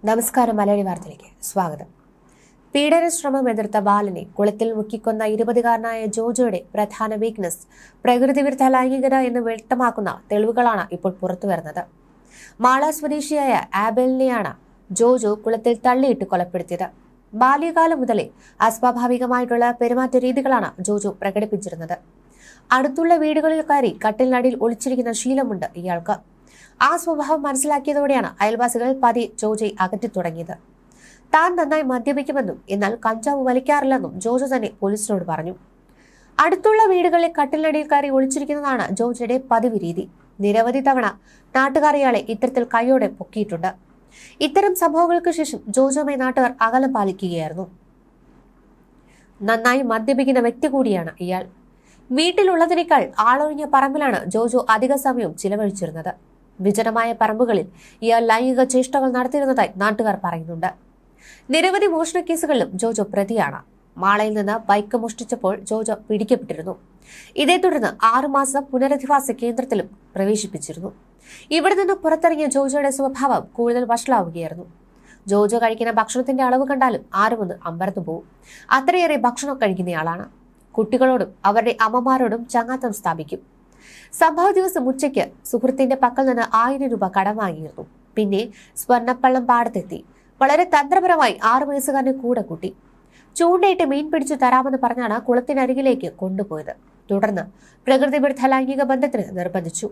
നമസ്കാരം. മലയാളി വാർത്തയിലേക്ക് സ്വാഗതം. പീഡന ശ്രമം എതിർത്ത ബാലനെ കുളത്തിൽ മുക്കിക്കൊന്ന 20കാരനായ ജോജോയുടെ പ്രധാന വീക്ക്നസ് പ്രകൃതി വിരുദ്ധ ലൈംഗികത എന്ന് വ്യക്തമാക്കുന്ന തെളിവുകളാണ് ഇപ്പോൾ പുറത്തുവരുന്നത്. മാള സ്വദേശിയായ ആബേലിനെയാണ് ജോജോ കുളത്തിൽ തള്ളിയിട്ട് കൊലപ്പെടുത്തിയത്. ബാല്യകാലം മുതലേ അസ്വാഭാവികമായിട്ടുള്ള പെരുമാറ്റ രീതികളാണ് ജോജോ പ്രകടിപ്പിച്ചിരുന്നത്. അടുത്തുള്ള വീടുകളിൽ കയറി കട്ടിലിനടിയിൽ ഒളിച്ചിരിക്കുന്ന ശീലമുണ്ട് ഇയാൾക്ക്. ആ സ്വഭാവം മനസ്സിലാക്കിയതോടെയാണ് അയൽവാസികൾ പതിയെ ജോജോയെ അകറ്റി തുടങ്ങിയത്. താൻ നന്നായി മദ്യപിക്കുമെന്നും എന്നാൽ കഞ്ചാവ് വലിക്കാറില്ലെന്നും ജോജോ തന്നെ പോലീസിനോട് പറഞ്ഞു. അടുത്തുള്ള വീടുകളിലെ കട്ടിലിനടിയിൽ കയറി ഒളിച്ചിരിക്കുന്നതാണ് ജോജോയുടെ പതിവ് രീതി. നിരവധി തവണ നാട്ടുകാർ ഇയാളെ ഇത്തരത്തിൽ കൈയോടെ പൊക്കിയിട്ടുണ്ട്. ഇത്തരം സംഭവങ്ങൾക്ക് ശേഷം ജോജോയുമായി നാട്ടുകാർ അകലം പാലിക്കുകയായിരുന്നു. നന്നായി മദ്യപിക്കുന്ന വ്യക്തി കൂടിയാണ് ഇയാൾ. വീട്ടിലുള്ളതിനേക്കാൾ ആളൊഴിഞ്ഞ പറമ്പിലാണ് ജോജോ അധിക സമയവും ചിലവഴിച്ചിരുന്നത്. വിജനമായ പറമ്പുകളിൽ ഇയാൾ ലൈംഗിക ചേഷ്ടകൾ നടത്തിയിരുന്നതായി നാട്ടുകാർ പറയുന്നുണ്ട്. നിരവധി മോഷണ കേസുകളിലും ജോജോ പ്രതിയാണ്. മാളയിൽ നിന്ന് ബൈക്ക് മോഷ്ടിച്ചപ്പോൾ ജോജോ പിടിക്കപ്പെട്ടിരുന്നു. ഇതേ തുടർന്ന് 6 മാസം പുനരധിവാസ കേന്ദ്രത്തിലും പ്രവേശിപ്പിച്ചിരുന്നു. ഇവിടെ നിന്ന് പുറത്തിറങ്ങിയ ജോജോയുടെ സ്വഭാവം കൂടുതൽ വഷളാവുകയായിരുന്നു. ജോജോ കഴിക്കുന്ന ഭക്ഷണത്തിന്റെ അളവ് കണ്ടാലും ആരുമൊന്ന് അമ്പരന്നു പോകും. അത്രയേറെ ഭക്ഷണം കഴിക്കുന്നയാളാണ്. കുട്ടികളോടും അവരുടെ അമ്മമാരോടും ചങ്ങാത്തം സ്ഥാപിക്കും. സംഭവ ദിവസം ഉച്ചയ്ക്ക് സുഹൃത്തിന്റെ പക്കൽ നിന്ന് 1000 രൂപ കടം വാങ്ങിയിരുന്നു. പിന്നെ സ്വർണ്ണപ്പള്ളം പാടത്തെത്തി. വളരെ തന്ത്രപരമായി 6 വയസ്സുകാരനെ കൂടെ കൂട്ടി. ചൂണ്ടയിട്ട് മീൻ പിടിച്ചു തരാമെന്ന് പറഞ്ഞാണ് കുളത്തിനരികിലേക്ക് കൊണ്ടുപോയത്. തുടർന്ന് പ്രകൃതി വിരുദ്ധ ലൈംഗിക ബന്ധത്തിന് നിർബന്ധിച്ചു.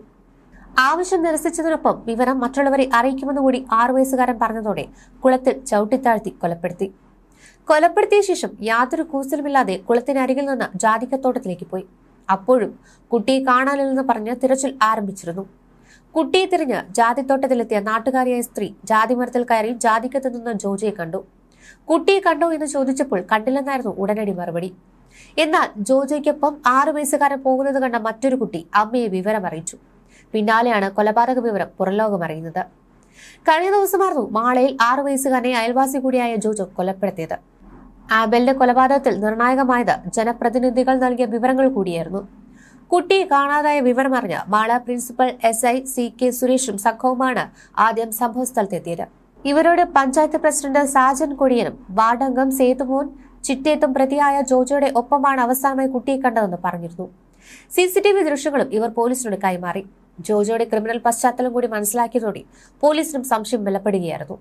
ആവശ്യം നിരസിച്ചതിനൊപ്പം വിവരം മറ്റുള്ളവരെ അറിയിക്കുമെന്ന് കൂടി 6 വയസ്സുകാരൻ പറഞ്ഞതോടെ കുളത്തിൽ ചവിട്ടിത്താഴ്ത്തി കൊലപ്പെടുത്തി. കൊലപ്പെടുത്തിയ ശേഷം യാതൊരു കൂസലുമില്ലാതെ കുളത്തിനരികിൽ നിന്ന് ജാതിക്കത്തോട്ടത്തിലേക്ക് പോയി. അപ്പോഴും കുട്ടിയെ കാണാനില്ലെന്ന് പറഞ്ഞ് തിരച്ചിൽ ആരംഭിച്ചിരുന്നു. കുട്ടിയെ തിരിഞ്ഞ് ജാതിത്തോട്ടത്തിലെത്തിയ നാട്ടുകാരിയായ സ്ത്രീ ജാതിമരത്തിൽ കയറി ജാതിക്കത്ത് നിന്ന് ജോജോയെ കണ്ടു. കുട്ടിയെ കണ്ടോ എന്ന് ചോദിച്ചപ്പോൾ കണ്ടില്ലെന്നായിരുന്നു ഉടനടി മറുപടി. എന്നാൽ ജോജോയ്ക്കൊപ്പം 6 വയസ്സുകാരൻ പോകുന്നത് കണ്ട മറ്റൊരു കുട്ടി അമ്മയെ വിവരം അറിയിച്ചു. പിന്നാലെയാണ് കൊലപാതക വിവരം പുറംലോകം അറിയുന്നത്. കഴിഞ്ഞ ദിവസമായിരുന്നു മാളയിൽ 6 വയസ്സുകാരനെ അയൽവാസി കൂടിയായ ജോജോ കൊലപ്പെടുത്തിയത്. ആബേലിന്റെ കൊലപാതകത്തിൽ നിർണായകമായത് ജനപ്രതിനിധികൾ നൽകിയ വിവരങ്ങൾ കൂടിയായിരുന്നു. കുട്ടിയെ കാണാതായ വിവരമറിഞ്ഞ മാള പ്രിൻസിപ്പൽ SI CK സുരേഷും സംഘവുമാണ് ആദ്യം സംഭവസ്ഥലത്തെത്തിയത്. ഇവരോട് പഞ്ചായത്ത് പ്രസിഡന്റ് സാജൻ കൊടിയനും വാർഡംഗം സേതുമോൻ ചിറ്റേത്തും പ്രതിയായ ജോജോയുടെ ഒപ്പമാണ് അവസാനമായി കുട്ടിയെ കണ്ടതെന്ന് പറഞ്ഞിരുന്നു. CCTV ദൃശ്യങ്ങളും ഇവർ പോലീസിനോട് കൈമാറി. ജോജോയുടെ ക്രിമിനൽ പശ്ചാത്തലം കൂടി മനസ്സിലാക്കിയതോടെ പോലീസിനും സംശയം ബലപ്പെടുകയായിരുന്നു.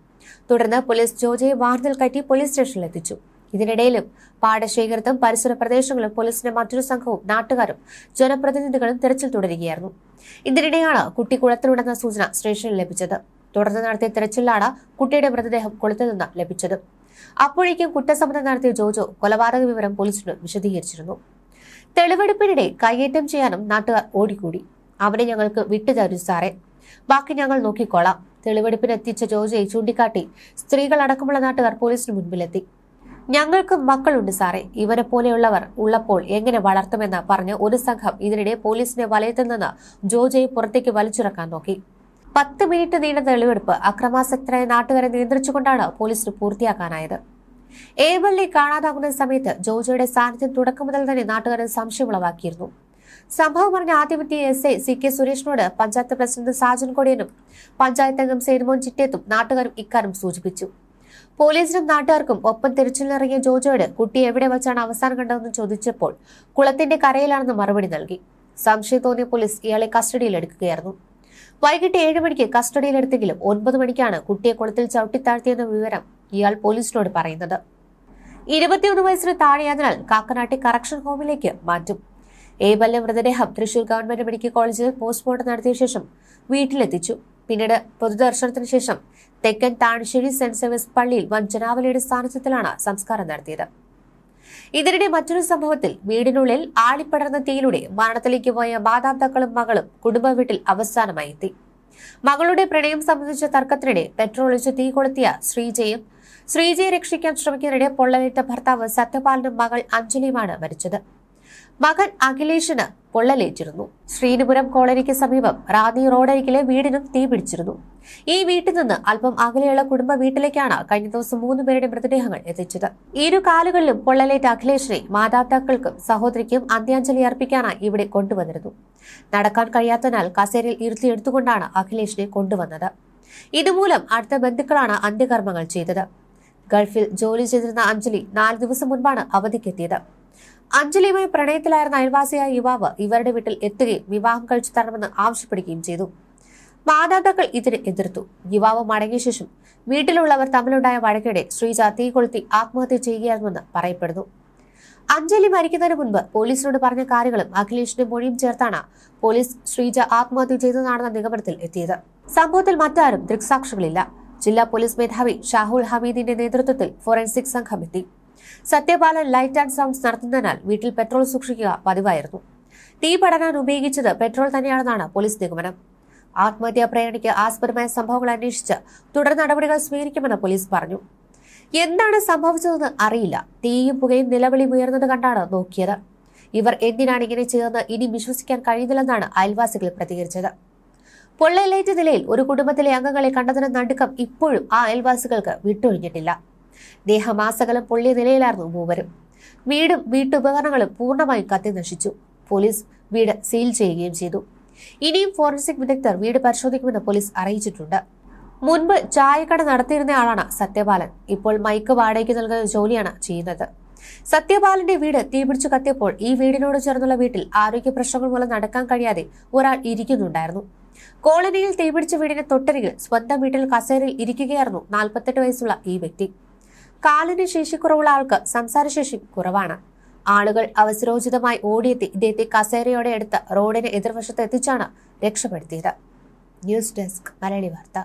തുടർന്ന് പോലീസ് ജോജോയെ വാർഡിൽ കയറ്റി പോലീസ് സ്റ്റേഷനിൽ എത്തിച്ചു. ഇതിനിടയിലും പാടശേഖരത്തും പരിസര പ്രദേശങ്ങളും പോലീസിന്റെ മറ്റൊരു സംഘവും നാട്ടുകാരും ജനപ്രതിനിധികളും തെരച്ചിൽ തുടരുകയായിരുന്നു. ഇതിനിടെയാണ് കുട്ടി കുളത്തിലുണ്ടെന്ന സൂചന സ്റ്റേഷനിൽ ലഭിച്ചത്. തുടർന്ന് നടത്തിയ തെരച്ചിലാണ് കുട്ടിയുടെ മൃതദേഹം കുളത്തിൽ നിന്ന് ലഭിച്ചത്. അപ്പോഴേക്കും കുറ്റസമ്മതം നടത്തിയ ജോജോ കൊലപാതക വിവരം പോലീസിന് വിശദീകരിച്ചിരുന്നു. തെളിവെടുപ്പിനിടെ കയ്യേറ്റം ചെയ്യാനും നാട്ടുകാർ ഓടിക്കൂടി. അവനെ ഞങ്ങൾക്ക് വിട്ടുതരൂ സാറേ, ബാക്കി ഞങ്ങൾ നോക്കിക്കോളാം. തെളിവെടുപ്പിനെത്തിച്ച ജോജോയെ ചൂണ്ടിക്കാട്ടി സ്ത്രീകളടക്കമുള്ള നാട്ടുകാർ പോലീസിന് മുൻപിലെത്തി. ഞങ്ങൾക്ക് മക്കളുണ്ട് സാറേ, ഇവരെ പോലെയുള്ളവർ ഉള്ളപ്പോൾ എങ്ങനെ വളർത്തുമെന്ന് പറഞ്ഞ് ഒരു സംഘം ഇതിനിടെ പോലീസിന്റെ വലയത്തിൽ നിന്ന് ജോജോയെ പുറത്തേക്ക് വലിച്ചിറക്കാൻ നോക്കി. 10 മിനിറ്റ് നീണ്ട തെളിവെടുപ്പ് അക്രമാസക്തരായ നാട്ടുകാരെ നിയന്ത്രിച്ചുകൊണ്ടാണ് പോലീസിന് പൂർത്തിയാക്കാനായത്. ഏബലിനെ കാണാതാകുന്ന സമയത്ത് ജോജോയുടെ സാന്നിധ്യം തുടക്കം മുതൽ തന്നെ നാട്ടുകാരെ സംശയമുളവാക്കിയിരുന്നു. സംഭവം പറഞ്ഞ ആദ്യമെത്തിയ SI CK സുരേഷിനോട് പഞ്ചായത്ത് പ്രസിഡന്റ് സാജൻ കൊടിയനും പഞ്ചായത്ത് അംഗം സേതുമോൻ ചിറ്റേത്തും നാട്ടുകാരും ഇക്കാര്യം സൂചിപ്പിച്ചു. പോലീസിനും നാട്ടുകാർക്കും ഒപ്പം തിരച്ചിലിറങ്ങിയ ജോജോയോട് കുട്ടി എവിടെ വെച്ചാണ് അവസാനം കണ്ടതെന്ന് ചോദിച്ചപ്പോൾ കുളത്തിന്റെ കരയിലാണെന്ന് മറുപടി നൽകി. സംശയം തോന്നിയ പോലീസ് ഇയാളെ കസ്റ്റഡിയിലെടുക്കുകയായിരുന്നു. വൈകിട്ട് 7 മണിക്ക് കസ്റ്റഡിയിലെടുത്തെങ്കിലും 9 മണിക്കാണ് കുട്ടിയെ കുളത്തിൽ ചവിട്ടിത്താഴ്ത്തിയെന്ന വിവരം ഇയാൾ പോലീസിനോട് പറയുന്നത്. 21 വയസ്സിന് താഴെയായതിനാൽ കാക്കനാട്ടെ കറക്ഷൻ ഹോമിലേക്ക് മാറ്റും. ഏബലിന്റെ മൃതദേഹം തൃശൂർ ഗവൺമെന്റ് മെഡിക്കൽ കോളേജിൽ പോസ്റ്റ്മോർട്ടം നടത്തിയ ശേഷം വീട്ടിലെത്തിച്ചു. പിന്നീട് പൊതുദർശനത്തിന് ശേഷം തെക്കൻ താണശ്ശേരി സെന്റ് സേവിയർസ് പള്ളിയിൽ വൻ ജനാവലിയുടെ സാന്നിധ്യത്തിലാണ് സംസ്കാരം നടത്തിയത്. ഇതിനിടെ മറ്റൊരു സംഭവത്തിൽ വീടിനുള്ളിൽ ആളിപ്പടർന്ന തീയിലൂടെ മരണത്തിലേക്ക് പോയ മാതാപിതാക്കളും മകളും കുടുംബ വീട്ടിൽ അവസാനമായി എത്തി. മകളുടെ പ്രണയം സംബന്ധിച്ച തർക്കത്തിനിടെ പെട്രോൾ ഒഴിച്ച് തീ കൊളുത്തിയ ശ്രീജയെ രക്ഷിക്കാൻ ശ്രമിക്കുന്നതിനിടെ പൊള്ളലേറ്റ ഭർത്താവ് സത്യപാലനും മകൾ അഞ്ജലിയുമാണ് മരിച്ചത്. മകൻ അഖിലേഷിന് പൊള്ളലേറ്റിരുന്നു. ശ്രീനിപുരം കോളനിക്ക് സമീപം റാന്നി റോഡരികിലെ വീടിനും തീ പിടിച്ചിരുന്നു. ഈ വീട്ടിൽ നിന്ന് അല്പം അകലെയുള്ള കുടുംബ വീട്ടിലേക്കാണ് കഴിഞ്ഞ ദിവസം 3 പേരുടെ മൃതദേഹങ്ങൾ എത്തിച്ചത്. 2 കാലുകളിലും പൊള്ളലേറ്റ അഖിലേഷിനെ മാതാപിതാക്കൾക്കും സഹോദരിക്കും അന്ത്യാഞ്ജലി അർപ്പിക്കാനായി ഇവിടെ കൊണ്ടുവന്നിരുന്നു. നടക്കാൻ കഴിയാത്തതിനാൽ കസേരയിൽ ഇരുത്തിയെടുത്തുകൊണ്ടാണ് അഖിലേഷിനെ കൊണ്ടുവന്നത്. ഇതുമൂലം അടുത്ത ബന്ധുക്കളാണ് അന്ത്യകർമ്മങ്ങൾ ചെയ്തത്. ഗൾഫിൽ ജോലി ചെയ്തിരുന്ന അഞ്ജലി 4 ദിവസം മുൻപാണ് അവധിക്കെത്തിയത്. അഞ്ജലിയുമായി പ്രണയത്തിലായിരുന്ന അയൽവാസിയായ യുവാവ് ഇവരുടെ വീട്ടിൽ എത്തുകയും വിവാഹം കഴിച്ചു തരണമെന്ന് ആവശ്യപ്പെടുകയും ചെയ്തു. മാതാപിതാക്കൾ ഇതിനെ എതിർത്തു. യുവാവ് മടങ്ങിയ ശേഷം വീട്ടിലുള്ളവർ തമ്മിലുണ്ടായ വഴക്കിടെ ശ്രീജ തീ കൊളുത്തി ആത്മഹത്യ ചെയ്യുകയായിരുന്നുവെന്ന് പറയപ്പെടുന്നു. അഞ്ജലി മരിക്കുന്നതിന് മുൻപ് പോലീസിനോട് പറഞ്ഞ കാര്യങ്ങളും അഖിലേഷിന്റെ മൊഴിയും ചേർത്താണ് പോലീസ് ശ്രീജ ആത്മഹത്യ ചെയ്തതാണെന്ന നിഗമനത്തിൽ എത്തിയത്. സംഭവത്തിൽ മറ്റാരും ദൃക്സാക്ഷികളില്ല. ജില്ലാ പോലീസ് മേധാവി ഷാഹുൽ ഹമീദിന്റെ നേതൃത്വത്തിൽ ഫോറൻസിക് സംഘം എത്തി. സത്യപാലൻ ലൈറ്റ് ആൻഡ് സൗണ്ട്സ് നടത്തുന്നതിനാൽ വീട്ടിൽ പെട്രോൾ സൂക്ഷിക്കുക പതിവായിരുന്നു. തീ പടരാൻ ഉപയോഗിച്ചത് പെട്രോൾ തന്നെയാണെന്നാണ് പോലീസ് നിഗമനം. ആത്മഹത്യാ പ്രേരണയ്ക്ക് ആസ്പദമായ സംഭവങ്ങൾ അന്വേഷിച്ച് തുടർ നടപടികൾ സ്വീകരിക്കുമെന്ന് പോലീസ് പറഞ്ഞു. എന്താണ് സംഭവിച്ചതെന്ന് അറിയില്ല. തീയും പുകയും നിലവിളിയും ഉയർന്നത് കണ്ടാണ് നോക്കിയത്. ഇവർ എന്തിനാണ് ഇങ്ങനെ ചെയ്തതെന്ന് ഇനി വിശ്വസിക്കാൻ കഴിയുന്നില്ലെന്നാണ് അയൽവാസികൾ പ്രതികരിച്ചത്. പൊള്ളലേറ്റ നിലയിൽ ഒരു കുടുംബത്തിലെ അംഗങ്ങളെ കണ്ടതിന് നടുക്കം ഇപ്പോഴും ആ അയൽവാസികൾക്ക് വിട്ടൊഴിഞ്ഞിട്ടില്ല. ദേഹമാസകലം പൊള്ളിയ നിലയിലായിരുന്നു മൂവരും. വീടും വീട്ടുപകരണങ്ങളും പൂർണ്ണമായും കത്തി നശിച്ചു. പോലീസ് വീട് സീൽ ചെയ്യുകയും ചെയ്തു. ഇനിയും ഫോറൻസിക് വിദഗ്ധർ വീട് പരിശോധിക്കുമെന്ന് പോലീസ് അറിയിച്ചിട്ടുണ്ട്. മുൻപ് ചായക്കട നടത്തിയിരുന്നയാളാണ് സത്യപാലൻ. ഇപ്പോൾ മൈക്ക് വാടകയ്ക്ക് നൽകുന്ന ജോലിയാണ് ചെയ്യുന്നത്. സത്യപാലന്റെ വീട് തീപിടിച്ചു കത്തിയപ്പോൾ ഈ വീടിനോട് ചേർന്നുള്ള വീട്ടിൽ ആരോഗ്യ പ്രശ്നങ്ങൾ മൂലം നടക്കാൻ കഴിയാതെ ഒരാൾ ഇരിക്കുന്നുണ്ടായിരുന്നു. കോളനിയിൽ തീപിടിച്ച വീടിന് തൊട്ടരികിൽ സ്വന്തം വീട്ടിൽ കസേരയിൽ ഇരിക്കുകയായിരുന്നു 48 വയസ്സുള്ള ഈ വ്യക്തി. കാലിന് ശേഷിക്കുറവുള്ള ആൾക്ക് സംസാരശേഷി കുറവാണ്. ആളുകൾ അവസരോചിതമായി ഓടിയെത്തി ഇദ്ദേഹത്തെ കസേരയോടെ എടുത്ത് റോഡിന് എതിർവശത്ത് എത്തിച്ചാണ് രക്ഷപ്പെടുത്തിയത്. ന്യൂസ് ഡെസ്ക് മലയാളി വാർത്ത.